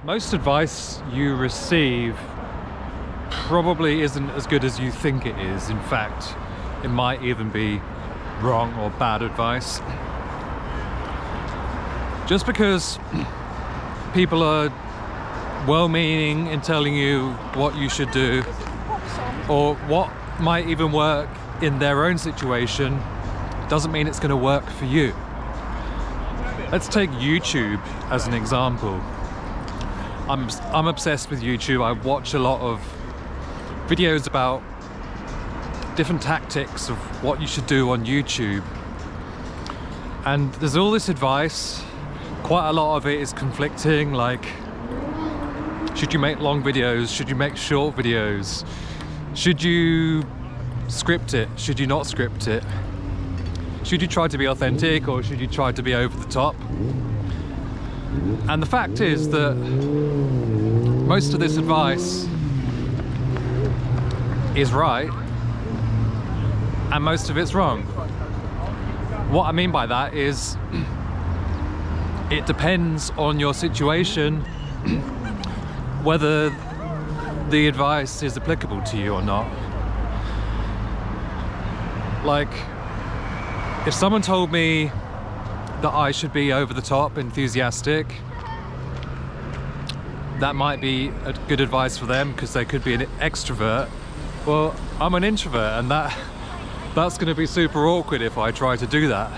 Most advice you receive probably isn't as good as you think it is. In fact, it might even be wrong or bad advice. Just because people are well-meaning in telling you what you should do, or what might even work in their own situation, doesn't mean it's going to work for you. Let's take YouTube as an example. I'm obsessed with YouTube. I watch a lot of videos about different tactics of what you should do on YouTube. And there's all this advice. Quite a lot of it is conflicting, like, should you make long videos? Should you make short videos? Should you script it? Should you not script it? Should you try to be authentic, or should you try to be over the top? And the fact is that most of this advice is right, and most of it's wrong. What I mean by that is, it depends on your situation whether the advice is applicable to you or not. Like, if someone told me that I should be over the top enthusiastic, that might be a good advice for them because they could be an extrovert. Well, I'm an introvert, and that's going to be super awkward if I try to do that.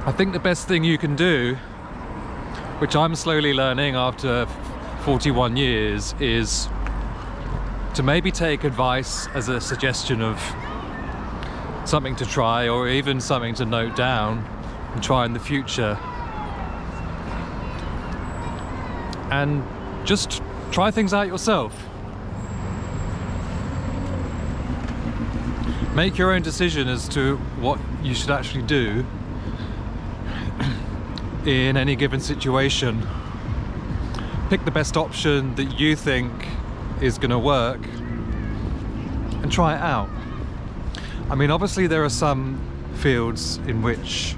I think the best thing you can do, which I'm slowly learning after 41 years, is to maybe take advice as a suggestion of something to try, or even something to note down and try in the future. And just try things out yourself. Make your own decision as to what you should actually do in any given situation. Pick the best option that you think is going to work and try it out. I mean, obviously there are some fields in which,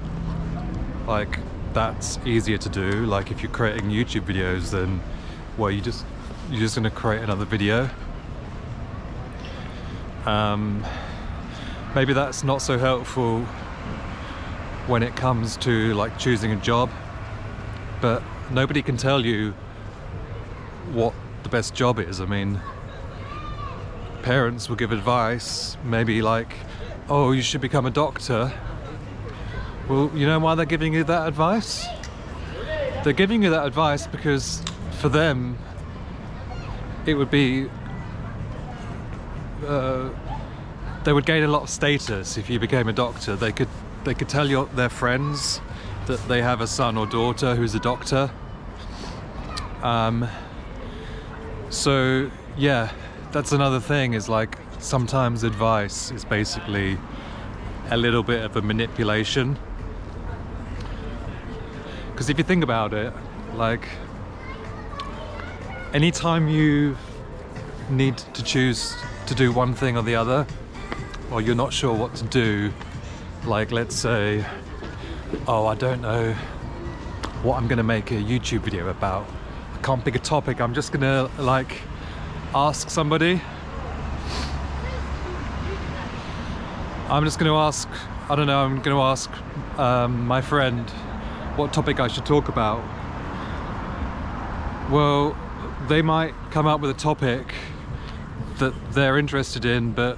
like, that's easier to do. Like, if you're creating YouTube videos, then, well, you're just going to create another video. Maybe that's not so helpful when it comes to, like, choosing a job, but nobody can tell you what the best job is. I mean, parents will give advice, maybe like, oh, you should become a doctor. Well, you know why they're giving you that advice? They're giving you that advice because for them it would be they would gain a lot of status if you became a doctor. They could tell their friends that they have a son or daughter who's a doctor. So yeah, that's another thing, is like, sometimes advice is basically a little bit of a manipulation. Because if you think about it, like, anytime you need to choose to do one thing or the other, or you're not sure what to do, like, let's say, oh, I don't know what I'm gonna make a YouTube video about. I can't pick a topic. I'm just gonna, like, ask somebody. I'm just gonna ask, I don't know, I'm gonna ask my friend what topic I should talk about. Well, they might come up with a topic that they're interested in, but,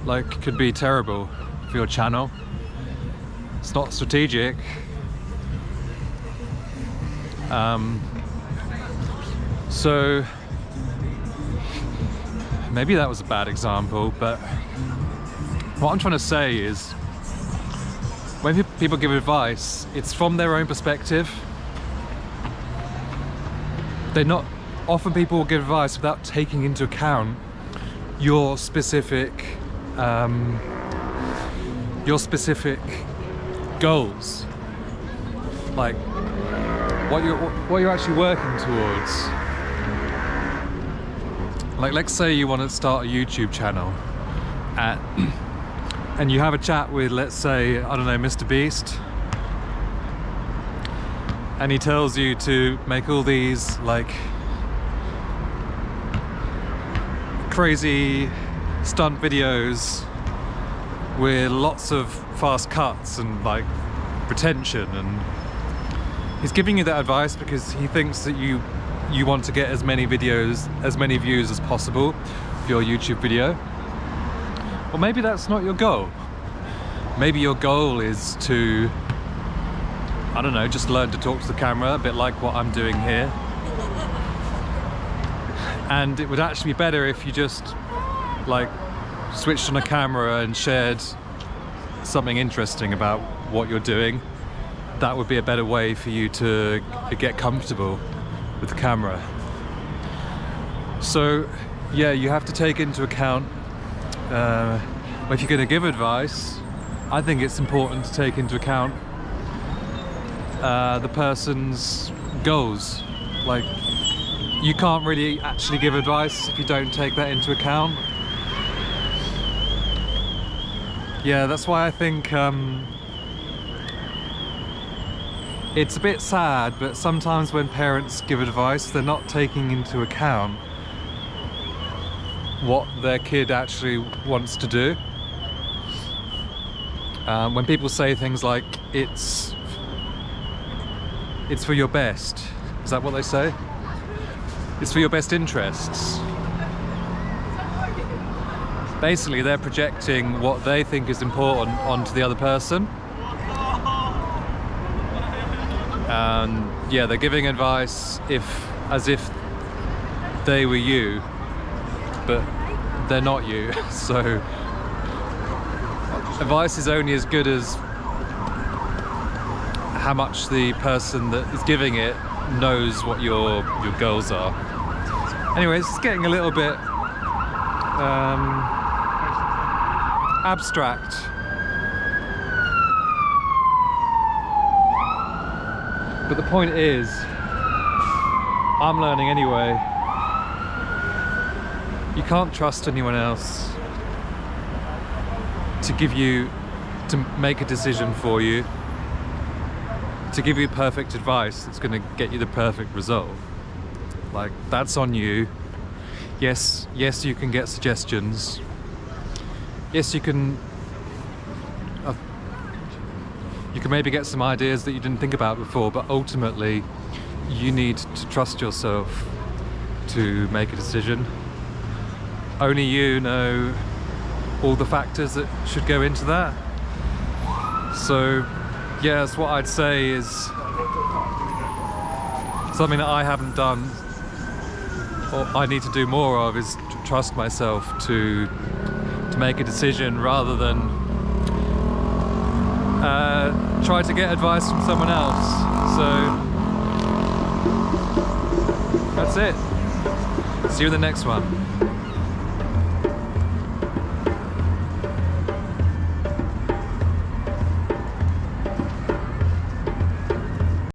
like, could be terrible for your channel. It's not strategic. So maybe that was a bad example, but what I'm trying to say is, when people give advice, it's from their own perspective. Often people will give advice without taking into account your specific goals, like what you're actually working towards. Like, let's say you want to start a YouTube channel, and you have a chat with, let's say, I don't know, Mr. Beast, and he tells you to make all these like crazy stunt videos with lots of fast cuts and like retention, and he's giving you that advice because he thinks that you want to get as many videos, as many views as possible for your YouTube video. Or maybe that's not your goal. Maybe your goal is to, I don't know, just learn to talk to the camera, a bit like what I'm doing here. And it would actually be better if you just like switched on a camera and shared something interesting about what you're doing. That would be a better way for you to get comfortable with the camera. So yeah, you have to take into account, if you're going to give advice, I think it's important to take into account the person's goals. Like, you can't really actually give advice if you don't take that into account. Yeah, that's why I think it's a bit sad, but sometimes when parents give advice, they're not taking into account what their kid actually wants to do. When people say things like, it's for your best, is that what they say? It's for your best interests. Basically, they're projecting what they think is important onto the other person. And yeah, they're giving advice as if they were you, but they're not you. So advice is only as good as how much the person that is giving it knows what your goals are. Anyways, it's getting a little bit abstract. But the point is, I'm learning anyway. You can't trust anyone else to make a decision for you, to give you perfect advice that's going to get you the perfect result. Like, that's on you. Yes, you can get suggestions. Yes, you can maybe get some ideas that you didn't think about before, but ultimately you need to trust yourself to make a decision. Only you know all the factors that should go into that. So yeah, that's what I'd say is something that I haven't done, or I need to do more of, is to trust myself to make a decision rather than try to get advice from someone else. So that's it. See you in the next one.